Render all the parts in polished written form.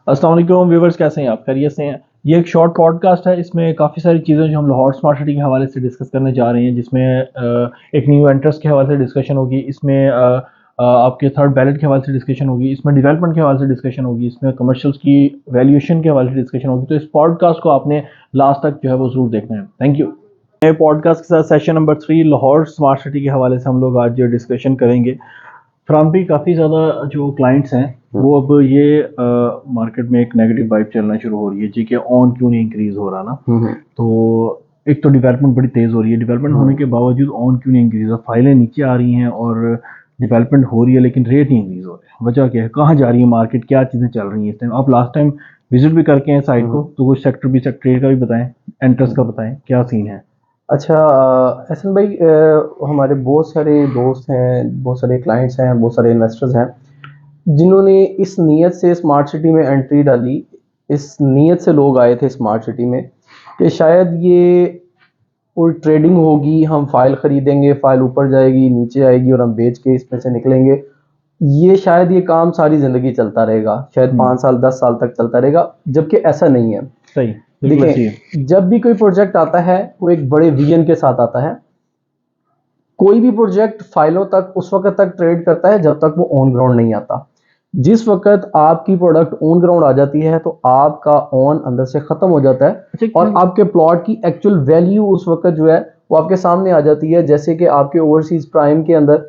अस्सलाम वालेकुम व्यूवर्स, कैसे हैं आप? खैरियत से हैं? ये एक शॉर्ट पॉडकास्ट है। इसमें काफ़ी सारी चीज़ें जो हम लाहौर स्मार्ट सिटी के हवाले से डिस्कस करने जा रहे हैं, जिसमें एक न्यू एंट्रेंस के हवाले से डिस्कशन होगी। इसमें आपके थर्ड बैलेट के हवाले से डिस्कशन होगी। इसमें डेवलपमेंट के हवाले से डिस्कशन होगी। इसमें कमर्शियल्स की वैल्यूएशन के हवाले से डिस्कशन होगी। तो इस पॉडकास्ट को आपने लास्ट तक जो है वो ज़रूर देखना है। Thank you. नए पॉडकास्ट के साथ session number 3 Lahore smart city के हवाले से हम लोग आज जो डिस्कशन करेंगे। फ्रांस काफ़ी ज़्यादा जो क्लाइंट्स हैं वो अब ये मार्केट में एक नेगेटिव वाइब चलना शुरू हो रही है जी, कि ऑन क्यों नहीं इंक्रीज हो रहा ना। तो एक तो डेवलपमेंट बड़ी तेज़ हो रही है, डेवलपमेंट होने के बावजूद ऑन क्यों नहीं इंक्रीज हो, फाइलें नीचे आ रही हैं और डेवलपमेंट हो रही है लेकिन रेट नहीं इंक्रीज हो रहे। वजह क्या है, कहाँ जा रही है मार्केट, क्या चीज़ें चल रही हैं इस टाइम? आप लास्ट टाइम विजिट भी करके हैं साइट को, तो कुछ सेक्टर भी ट्रेड का भी बताएं, एंट्रेंस का बताएं, क्या सीन है? अच्छा, एहसन भाई, हमारे बहुत सारे दोस्त हैं, बहुत सारे क्लाइंट्स हैं, बहुत सारे इन्वेस्टर्स हैं जिन्होंने इस नीयत से स्मार्ट सिटी में एंट्री डाली। इस नीयत से लोग आए थे स्मार्ट सिटी में कि शायद ये कोई ट्रेडिंग होगी, हम फाइल ख़रीदेंगे, फाइल ऊपर जाएगी नीचे आएगी और हम बेच के इसमें से निकलेंगे। ये शायद ये काम सारी ज़िंदगी चलता रहेगा, शायद 5 साल 10 साल तक चलता रहेगा, जबकि ऐसा नहीं है। सही, बिल्कुल सही है। देखिए, जब भी कोई प्रोजेक्ट आता है वो एक बड़े विजन के साथ आता है। कोई भी प्रोजेक्ट फाइलों तक उस वक्त तक ट्रेड करता है जब तक वो ऑन ग्राउंड नहीं आता। जिस वक्त आपकी प्रोडक्ट ऑन ग्राउंड आ जाती है तो आपका ऑन अंदर से खत्म हो जाता है और आपके प्लॉट की एक्चुअल वैल्यू उस वक्त जो है वो आपके सामने आ जाती है। जैसे कि आपके ओवरसीज प्राइम के अंदर,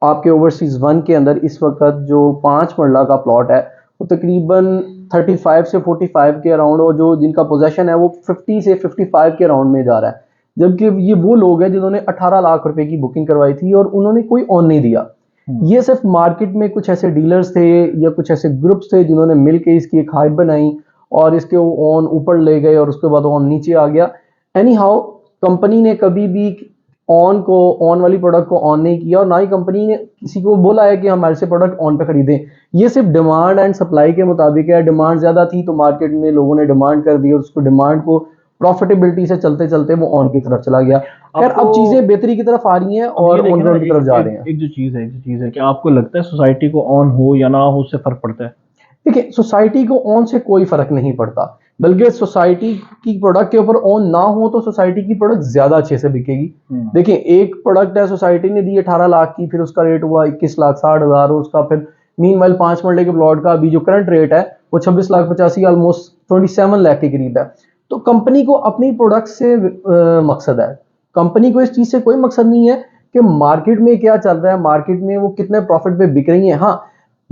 आपके ओवरसीज 1 के अंदर इस वक्त जो 5 मरला का प्लॉट है वो तकरीबन 35 से 45 के अराउंड, और जो जिनका पोजेशन है वो 50 से 55 के अराउंड में जा रहा है। जबकि ये वो लोग हैं जिन्होंने 18 लाख रुपए की बुकिंग करवाई थी और उन्होंने कोई ऑन नहीं दिया। ये सिर्फ मार्केट में कुछ ऐसे डीलर्स थे या कुछ ऐसे ग्रुप्स थे जिन्होंने मिलकर इसकी एक हाइप बनाई और इसके ऑन ऊपर ले गए और उसके बाद ऑन नीचे आ गया। एनी हाउ, कंपनी ने कभी भी ऑन वाली प्रोडक्ट को ऑन नहीं किया और ना ही कंपनी ने किसी को बोला है कि हमारे से प्रोडक्ट ऑन पे खरीदें। ये सिर्फ डिमांड एंड सप्लाई के मुताबिक है। डिमांड ज्यादा थी तो मार्केट में लोगों ने डिमांड कर दी और उसको डिमांड को प्रॉफिटेबिलिटी से चलते चलते वो ऑन की तरफ चला गया। खैर, अब चीजें बेहतरी की तरफ आ रही हैं और ऑन ग्राउंड की तरफ जा रहे हैं। एक जो चीज़ है कि आपको लगता है सोसाइटी को ऑन हो या ना हो उससे फर्क पड़ता है? देखिए, सोसाइटी को ऑन से कोई फर्क नहीं पड़ता, बल्कि सोसाइटी की प्रोडक्ट के ऊपर ऑन ना हो तो सोसाइटी की प्रोडक्ट ज्यादा अच्छे से बिकेगी। देखिए, एक प्रोडक्ट है सोसाइटी ने दी 18 लाख की, फिर उसका रेट हुआ 21 लाख 60 हजार, और उसका फिर मीनवाइल 5 मरले के प्लॉट का अभी जो करंट रेट है वो 26 लाख 85, ऑलमोस्ट 27 लाख के करीब है। तो कंपनी को अपनी प्रोडक्ट से मकसद है। कंपनी को इस चीज से कोई मकसद नहीं है कि मार्केट में क्या चल रहा है, मार्केट में वो कितने प्रॉफिट पे बिक रही है। हाँ,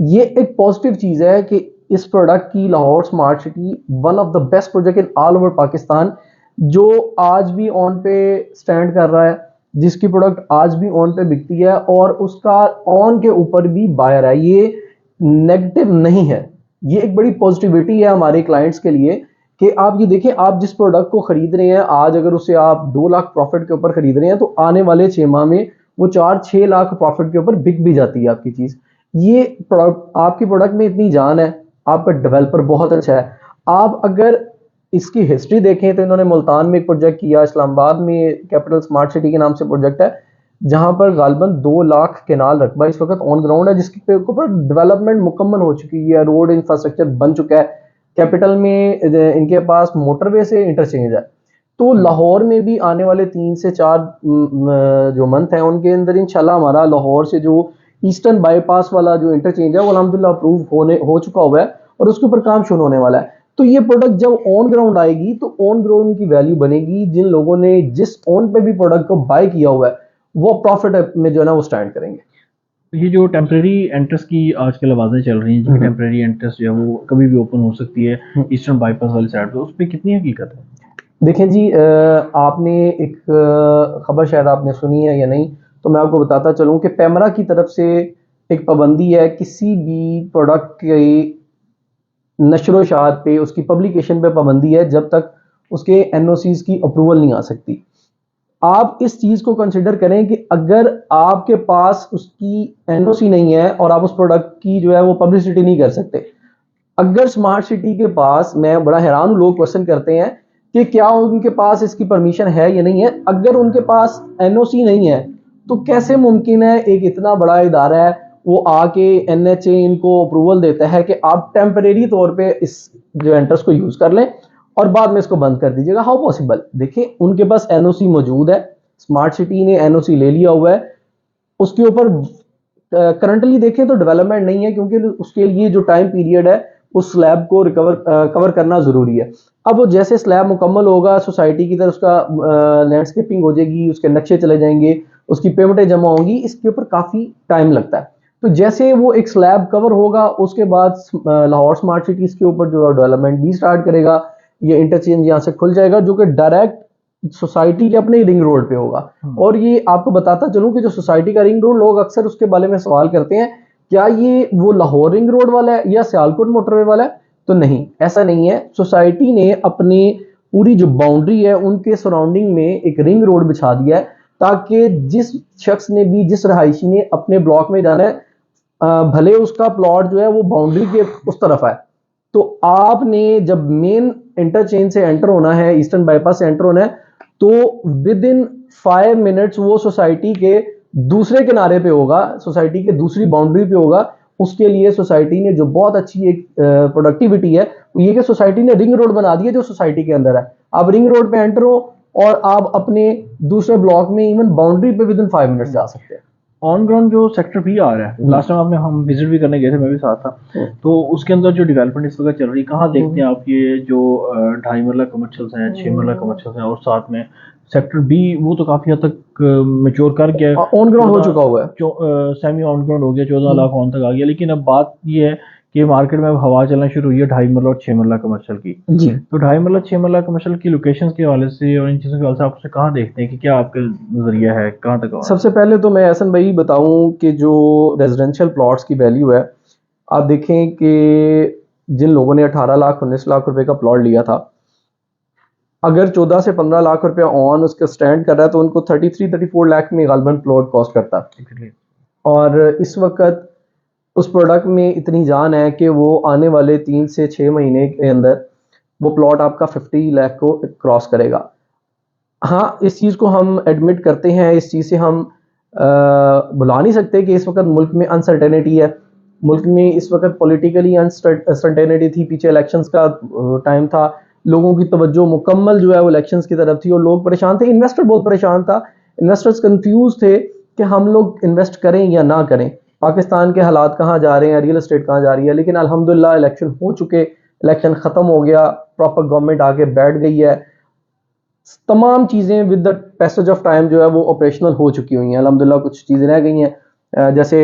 ये एक पॉजिटिव चीज है कि इस प्रोडक्ट की Lahore smart city one of the best project in all over Pakistan, जो आज भी ऑन पे स्टैंड कर रहा है, जिसकी प्रोडक्ट आज भी ऑन पे बिकती है और उसका ऑन के ऊपर भी बायर है। ये नेगेटिव नहीं है, ये एक बड़ी पॉजिटिविटी है हमारे क्लाइंट्स के लिए कि आप ये देखें, आप जिस प्रोडक्ट को खरीद रहे हैं आज, अगर उसे आप 2 लाख प्रॉफिट के ऊपर खरीद रहे हैं तो आने वाले 6 माह में वो 4-6 लाख प्रॉफिट के ऊपर बिक भी जाती है आपकी चीज। ये प्रोडक्ट, आपकी प्रोडक्ट में इतनी जान है, आपका डेवलपर बहुत अच्छा है। आप अगर इसकी हिस्ट्री देखें तो इन्होंने मुल्तान में एक प्रोजेक्ट किया, इस्लामाबाद में कैपिटल स्मार्ट सिटी के नाम से प्रोजेक्ट है, जहां पर गालबन 2 लाख केनाल रकबा इस वक्त ऑन ग्राउंड है, जिसके ऊपर डेवलपमेंट मुकम्मल हो चुकी है, रोड इंफ्रास्ट्रक्चर बन चुका है। कैपिटल में इनके पास मोटरवे से इंटरचेंज है। तो लाहौर में भी आने वाले 3 से 4 जो मंथ है उनके अंदर इंशाल्लाह हमारा लाहौर से जो ईस्टर्न बाईपास वाला जो इंटरचेंज है वो अल्हम्दुलिल्लाह अप्रूव हो चुका हुआ है और उसके ऊपर काम शुरू होने वाला है। तो ये प्रोडक्ट जब ऑन ग्राउंड आएगी तो ऑन ग्राउंड की वैल्यू बनेगी। जिन लोगों ने जिस ऑन पे भी प्रोडक्ट को बाय किया हुआ है वो प्रॉफिट में जो है ना वो स्टैंड करेंगे। ये जो टेम्परेरी एंट्रेंस की आजकल आवाज़ें चल रही हैं जी, टेम्परेरी एंट्रेंस जो है वो कभी भी ओपन हो सकती है ईस्टर्न बाईपास वाली साइड पे, उस पर कितनी हकीकत है? देखें जी, आपने एक खबर शायद आपने सुनी है या नहीं, तो मैं आपको बताता चलूं कि पैमरा की तरफ से एक पाबंदी है किसी भी प्रोडक्ट की नशर शात पे, उसकी पब्लिकेशन पे पाबंदी है जब तक उसके एनओसीज की अप्रूवल नहीं आ सकती। आप इस चीज को कंसिडर करें कि अगर आपके पास उसकी एनओसी नहीं है और आप उस प्रोडक्ट की जो है वो पब्लिसिटी नहीं कर सकते। अगर स्मार्ट सिटी के पास, मैं बड़ा हैरान हूं, लोग क्वेश्चन करते हैं कि क्या उनके पास इसकी परमिशन है या नहीं है। अगर उनके पास एनओसी नहीं है तो कैसे मुमकिन है एक इतना बड़ा इदारा है वो आके NHA इनको अप्रूवल देता है कि आप टेम्परेरी तौर पे इस जो एंट्रेंस को यूज कर लें और बाद में इसको बंद कर दीजिएगा। How possible? देखिए उनके पास NOC मौजूद है, स्मार्ट सिटी ने NOC ले लिया हुआ है, उसके ऊपर करंटली देखें तो डेवलपमेंट नहीं है, क्योंकि उसके लिए जो टाइम पीरियड है उस स्लैब को कवर करना जरूरी है। अब वो जैसे स्लैब मुकम्मल होगा, सोसाइटी की तरफ उसका लैंडस्केपिंग हो जाएगी, उसके नक्शे चले जाएंगे, उसकी पेमेंटें जमा होंगी, इसके ऊपर काफ़ी टाइम लगता है। तो जैसे वो एक स्लैब कवर होगा, उसके बाद लाहौर स्मार्ट सिटी इसके ऊपर जो डेवलपमेंट भी स्टार्ट करेगा, ये इंटरचेंज यहाँ से खुल जाएगा जो कि डायरेक्ट सोसाइटी के अपने रिंग रोड पे होगा। और ये आपको बताता चलूं कि जो सोसाइटी का रिंग रोड, लोग अक्सर उसके बारे में सवाल करते हैं, क्या ये वो लाहौर रिंग रोड वाला है या सियालकोट मोटरवे वाला है? तो नहीं, ऐसा नहीं है। सोसाइटी ने अपने पूरी जो बाउंड्री है उनके सराउंडिंग में एक रिंग रोड बिछा दिया है, ताकि जिस शख्स ने भी, जिस रहायशी ने अपने ब्लॉक में जाना है, भले उसका प्लॉट जो है वो बाउंड्री के उस तरफ है, तो आपने जब मेन इंटरचेंज से एंटर होना है, ईस्टर्न बाईपास से एंटर होना है, तो विद इन 5 मिनट्स वो सोसाइटी के दूसरे किनारे पे होगा, सोसाइटी के दूसरी बाउंड्री पे होगा। उसके लिए सोसाइटी ने जो बहुत अच्छी एक प्रोडक्टिविटी है वो ये कि सोसाइटी ने रिंग रोड बना दिया जो सोसाइटी के अंदर है। आप रिंग रोड पे एंटर हो और आप अपने दूसरे ब्लॉक में इवन बाउंड्री पे विद इन 5 मिनट्स जा सकते हैं। ऑन ग्राउंड जो सेक्टर भी आ रहा है, लास्ट टाइम आपने हम विजिट भी करने गए थे, मैं भी साथ था, तो उसके अंदर जो डेवलपमेंट इस वक्त चल रही है, कहाँ देखते हैं आप ये जो 2.5 मरला कमर्शियल्स हैं, 6 मरला कमर्शियल्स हैं, और साथ में सेक्टर बी वो तो काफी हद तक मेच्योर कर गया है, ऑन ग्राउंड हो चुका हुआ है, सेमी ऑन ग्राउंड हो गया, 14 लाख ऑन तक आ गया। लेकिन अब बात ये है कि मार्केट में अब हवा चलना शुरू हुई है 2.5 मरला और 6 मरला कमर्शियल की जी। तो 2.5 मरला 6 मरला कमर्शियल की लोकेशंस के हवाले से और इन चीज़ों के हवाले से आप उसे कहाँ देखते हैं कि क्या आपका नजरिया है, कहाँ तक? सबसे पहले तो मैं एहसन भाई बताऊं कि जो रेजिडेंशियल प्लॉट्स की वैल्यू है, आप देखें कि जिन लोगों ने 18 लाख 19 लाख रुपए का प्लॉट लिया था, अगर 14 से 15 लाख रुपए ऑन उसका स्टैंड कर रहा है तो उनको 33-34 लाख में गालबन प्लॉट कॉस्ट करता है। और इस वक्त उस प्रोडक्ट में इतनी जान है कि वो आने वाले 3 से 6 महीने के अंदर वो प्लॉट आपका 50 लाख को क्रॉस करेगा। हाँ, इस चीज़ को हम एडमिट करते हैं, इस चीज़ से हम भुला नहीं सकते कि इस वक्त मुल्क में अनसर्टेनिटी है, मुल्क में इस वक्त पॉलिटिकली अनसर्टेनिटी थी, पीछे इलेक्शंस का टाइम था, लोगों की तवज्जो मुकम्मल जो है वो इलेक्शंस की तरफ थी और लोग परेशान थे, इन्वेस्टर बहुत परेशान था, इन्वेस्टर्स कंफ्यूज थे कि हम लोग इन्वेस्ट करें या ना करें, पाकिस्तान के हालात कहाँ जा रहे हैं, रियल एस्टेट कहाँ जा रही है। लेकिन अल्हम्दुलिल्लाह इलेक्शन हो चुके, इलेक्शन ख़त्म हो गया, प्रॉपर गवर्नमेंट आके बैठ गई है, तमाम चीज़ें with the passage of time जो है वो ऑपरेशनल हो चुकी हुई हैं। अल्हम्दुलिल्लाह कुछ चीज़ें रह गई हैं, जैसे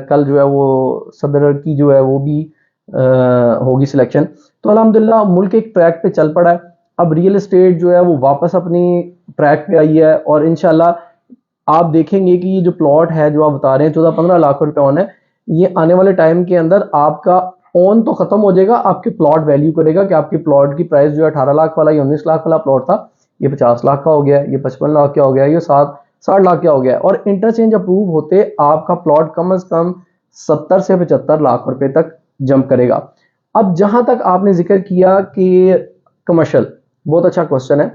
कल जो है वो सदर की जो है वो भी होगी सिलेक्शन। तो अल्हम्दुलिल्लाह मुल्क एक ट्रैक पे चल पड़ा है, अब रियल एस्टेट जो है वो वापस अपनी ट्रैक पे आई है और इंशाल्लाह आप देखेंगे कि ये जो प्लॉट है जो आप बता रहे हैं 14-15 लाख रुपए ऑन है, ये आने वाले टाइम के अंदर आपका ऑन तो खत्म हो जाएगा, आपके प्लॉट वैल्यू करेगा कि आपके प्लॉट की प्राइस जो है 18 लाख वाला या 19 लाख वाला प्लॉट था, ये 50 लाख का हो गया, ये 55 लाख का हो गया, ये 60 लाख का हो गया। और इंटरचेंज अप्रूव होते आपका प्लॉट कम से कम 70 से 75 लाख रुपए तक जंप करेगा। अब जहां तक आपने जिक्र किया कि कमर्शियल, बहुत अच्छा क्वेश्चन है।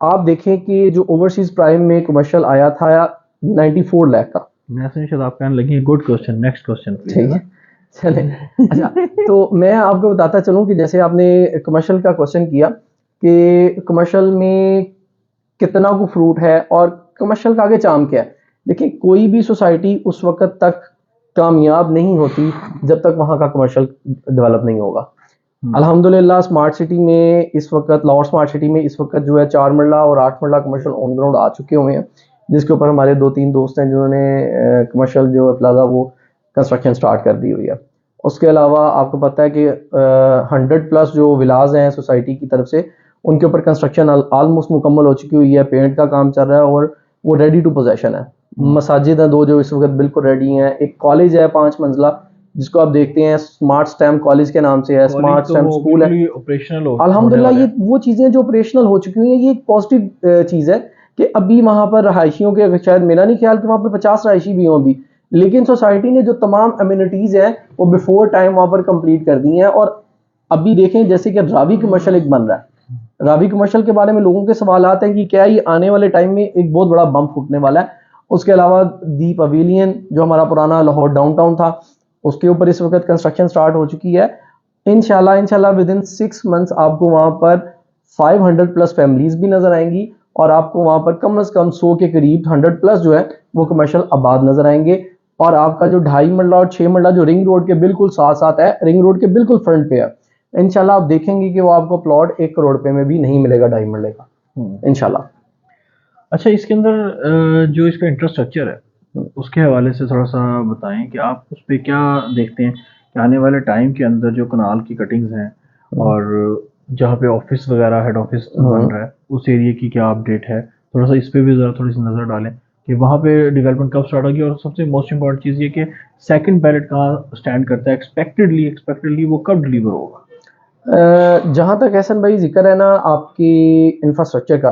आप देखें कि जो ओवरसीज प्राइम में कमर्शियल आया था 94 लाख का, शायद आप कहने लगे गुड क्वेश्चन, नेक्स्ट क्वेश्चन ठीक है चले। अच्छा, तो मैं आपको बताता चलूं कि जैसे आपने कमर्शियल का क्वेश्चन किया कि कमर्शियल में कितना को फ्रूट है और कमर्शियल का आगे चाम क्या है। देखिए, कोई भी सोसाइटी उस वक्त तक कामयाब नहीं होती जब तक वहां का कमर्शियल डेवलप नहीं होगा। अल्हम्दुलिल्लाह स्मार्ट सिटी में इस वक्त, लाहौर स्मार्ट सिटी में इस वक्त जो है 4 मरला और 8 मरला कमर्शियल ऑन ग्राउंड आ चुके हुए हैं, जिसके ऊपर हमारे 2-3 दोस्त हैं जिन्होंने कमर्शियल जो प्लाजा वो कंस्ट्रक्शन स्टार्ट कर दी हुई है। उसके अलावा आपको पता है कि 100+ जो विलाज हैं सोसाइटी की तरफ से, उनके ऊपर कंस्ट्रक्शन ऑलमोस्ट मुकम्मल हो चुकी हुई है, पेंट का काम चल रहा है और वो रेडी टू पोजेशन है। मसाजिद हैं 2 जो इस वक्त बिल्कुल रेडी हैं, एक कॉलेज है 5 मंजिला जिसको आप देखते हैं स्मार्ट स्टैम कॉलेज के नाम से है, स्मार्ट स्टैम स्कूल है, ऑपरेशनल। अल्हम्दुलिल्लाह ये वो चीज़ें जो ऑपरेशनल हो चुकी हुई हैं, ये एक पॉजिटिव चीज़ है कि अभी वहाँ पर रहायशियों के, शायद मेरा नहीं ख्याल कि वहाँ पर 50 रहायशी भी हों अभी, लेकिन सोसाइटी ने जो तमाम अम्यूनिटीज़ हैं वो बिफोर टाइम वहाँ पर कंप्लीट कर दी हैं। और अभी देखें जैसे कि रावी कमर्शियल एक बन रहा है, रावी कमर्शियल के बारे में लोगों के सवाल आते हैं कि क्या ये आने वाले टाइम में एक बहुत बड़ा बम फूटने वाला है, उसके अलावा दी पवेलियन जो हमारा पुराना लाहौर डाउनटाउन था, उसके ऊपर इस वक्त कंस्ट्रक्शन स्टार्ट हो चुकी है। इंशाल्लाह विद इन 6 मंथ्स आपको वहाँ पर 500 प्लस फैमिलीज भी नजर आएंगी और आपको वहाँ पर कम से कम 100 के करीब 100 प्लस जो है वो कमर्शियल आबाद नजर आएंगे। और आपका जो 2.5 मरला और 6 मरला जो रिंग रोड के बिल्कुल साथ साथ है, रिंग रोड के बिल्कुल फ्रंट पे है, इंशाल्लाह आप देखेंगे कि वो आपको प्लॉट 1 करोड़ रुपए में भी नहीं मिलेगा 2.5 मरले का इंशाल्लाह। अच्छा, इसके अंदर जो इसका इंफ्रास्ट्रक्चर है उसके हवाले से थोड़ा सा बताएं कि आप उस पर क्या देखते हैं कि आने वाले टाइम के अंदर जो कनाल की कटिंग्स हैं और जहाँ पे ऑफिस वगैरह हेड ऑफिस बन रहा है उस एरिया की क्या अपडेट है, थोड़ा सा इस पे भी ज़रा थोड़ी सी नज़र डालें कि वहाँ पे डेवलपमेंट कब स्टार्ट होगी। और सबसे मोस्ट इंपॉर्टेंट चीज़ ये कि सेकंड बैलेट कहाँ स्टैंड करता है, एक्सपेक्टेडली वो कब डिलीवर होगा। जहाँ तक एहसन भाई जिक्र है ना आपकी इंफ्रास्ट्रक्चर का,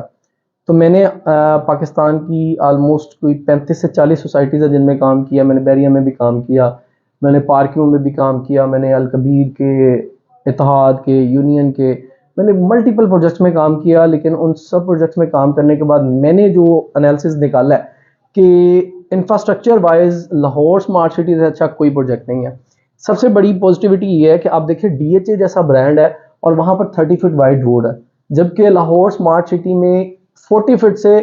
तो मैंने पाकिस्तान की आलमोस्ट कोई 35 से 40 सोसाइटीज़ है जिनमें काम किया। मैंने बैरिया में भी काम किया, मैंने पार्कियों में भी काम किया, मैंने अलकबीर के, इत्तेहाद के, यूनियन के, मैंने मल्टीपल प्रोजेक्ट्स में काम किया। लेकिन उन सब प्रोजेक्ट्स में काम करने के बाद मैंने जो एनालिसिस निकाला है कि infrastructure wise Lahore smart city से अच्छा कोई प्रोजेक्ट नहीं है। सबसे बड़ी पॉजिटिविटी ये है कि आप देखिए DHA जैसा ब्रांड है और वहाँ पर 30 फीट वाइड रोड है, जबकि लाहौर स्मार्ट सिटी में 40 फीट से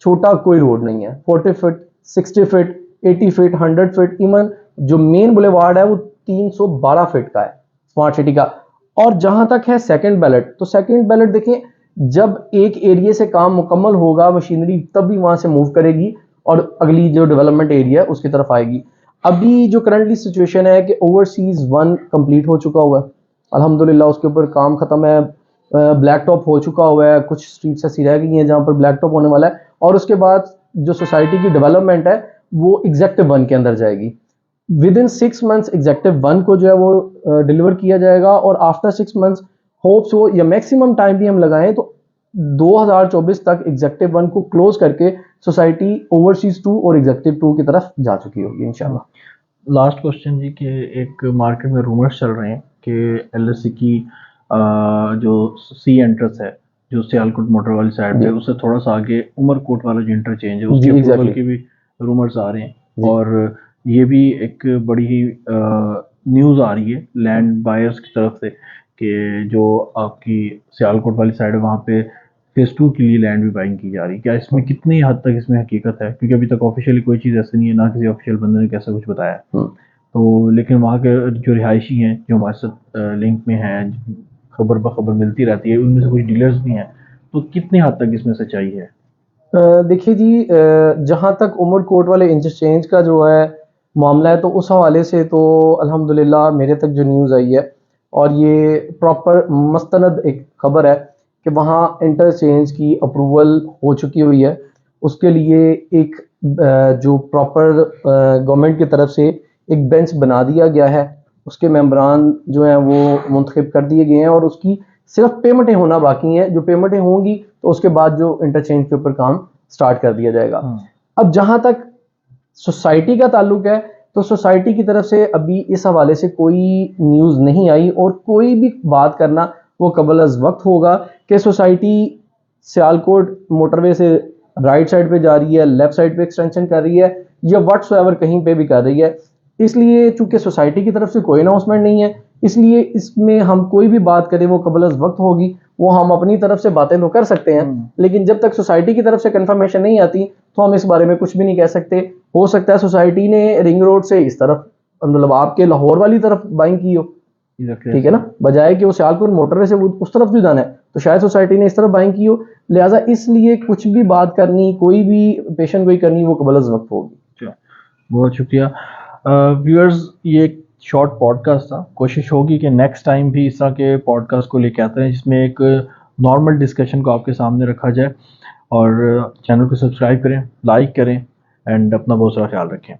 छोटा कोई रोड नहीं है। 40 feet, 60 feet, 80 feet, 100 feet, even जो मेन बुलेवार्ड है वो 312 फीट का है स्मार्ट सिटी का। और जहां तक है सेकंड बैलेट, तो सेकंड बैलेट देखें, जब एक एरिया से काम मुकम्मल होगा मशीनरी तभी वहां से मूव करेगी और अगली जो डेवलपमेंट एरिया है उसकी तरफ आएगी। अभी जो करंटली सिचुएशन है कि ओवरसीज 1 कंप्लीट हो चुका हुआ है अल्हम्दुलिल्लाह, उसके ऊपर काम खत्म है, ब्लैक टॉप हो चुका हुआ है, कुछ स्ट्रीट्स ऐसी रह गई हैं जहां पर ब्लैक टॉप होने वाला है। और उसके बाद जो सोसाइटी की डेवलपमेंट है वो एग्जेक्टिव 1 के अंदर जाएगी। विद इन 6 मंथ्स एग्जेक्टिव 1 को जो है वो डिलीवर किया जाएगा और आफ्टर 6 मंथ्स होप्स हो या मैक्सिमम टाइम भी हम लगाएं तो 2024 तक एग्जेक्टिव 1 को क्लोज करके सोसाइटी ओवरसीज 2 और एग्जेक्टिव 2 की तरफ जा चुकी होगी इंशाल्लाह। लास्ट क्वेश्चन जी कि एक मार्केट में रूमर्स चल रहे हैं कि LSC की जो सी एंट्रेंस है जो सियालकोट मोटर वाली साइड पे उससे थोड़ा सा आगे उमरकोट वाला जो इंटरचेंज है उसके अप्रूवल के भी रूमर्स आ रहे हैं और ये भी एक बड़ी ही न्यूज़ आ रही है लैंड बायर्स की तरफ से कि जो आपकी सियालकोट वाली साइड है वहाँ पे फेज 2 के लिए लैंड भी बाइंग की जा रही है। क्या इसमें कितनी हद तक इसमें हकीकत है, क्योंकि अभी तक ऑफिशियली कोई चीज़ ऐसी नहीं है, ना किसी ऑफिशियल बंदे ने कैसा कुछ बताया तो लेकिन वहाँ के जो रिहायशी हैं जो हमारे साथ लिंक में हैं, खबर बखबर मिलती रहती है, उनमें से कुछ डीलर्स भी हैं, तो कितनी हद तक इसमें सच्चाई है। देखिए जी, जहाँ तक उमरकोट वाले इंटरचेंज का जो है मामला है तो उस हवाले से तो अल्हम्दुलिल्लाह मेरे तक जो न्यूज़ आई है और ये प्रॉपर मस्तनद एक खबर है कि वहाँ इंटरचेंज की अप्रूवल हो चुकी हुई है। उसके लिए एक जो प्रॉपर गवर्नमेंट की तरफ से एक बेंच बना दिया गया है, उसके मेंबरान जो हैं वो मुंतखब कर दिए गए हैं और उसकी सिर्फ पेमेंटें होना बाकी हैं। जो पेमेंटें होंगी तो उसके बाद जो इंटरचेंज के ऊपर काम स्टार्ट कर दिया जाएगा। अब जहां तक सोसाइटी का ताल्लुक है तो सोसाइटी की तरफ से अभी इस हवाले से कोई न्यूज़ नहीं आई और कोई भी बात करना वो कबल अज वक्त होगा कि सोसाइटी सियालकोट मोटरवे से राइट साइड पे जा रही है, लेफ्ट साइड पे एक्सटेंशन कर रही है या व्हाट्सएवर कहीं पे भी कर रही है। इसलिए चूंकि सोसाइटी की तरफ से कोई अनाउंसमेंट नहीं है, इसलिए इसमें हम कोई भी बात करें वो कबल अज वक्त होगी। वो हम अपनी तरफ से बातें तो कर सकते हैं लेकिन जब तक सोसाइटी की तरफ से कंफर्मेशन नहीं आती तो हम इस बारे में कुछ भी नहीं कह सकते। हो सकता है सोसाइटी ने रिंग रोड से इस तरफ मतलब आपके लाहौर वाली तरफ बाइंग की हो, ठीक है ना, बजाय कि वो सियालकोट मोटरवे से उस तरफ भी जाना है तो शायद सोसाइटी ने इस तरफ बाइंग की हो। लिहाजा इसलिए कुछ भी बात करनी, कोई भी पेशन गोई करनी वो कबल अज वक्त होगी। बहुत शुक्रिया व्यूअर्स, ये एक शॉर्ट पॉडकास्ट था। कोशिश होगी कि नेक्स्ट टाइम भी इस तरह के पॉडकास्ट को लेके आते हैं जिसमें एक नॉर्मल डिस्कशन को आपके सामने रखा जाए। और चैनल को सब्सक्राइब करें, लाइक करें एंड अपना बहुत सारा ख्याल रखें।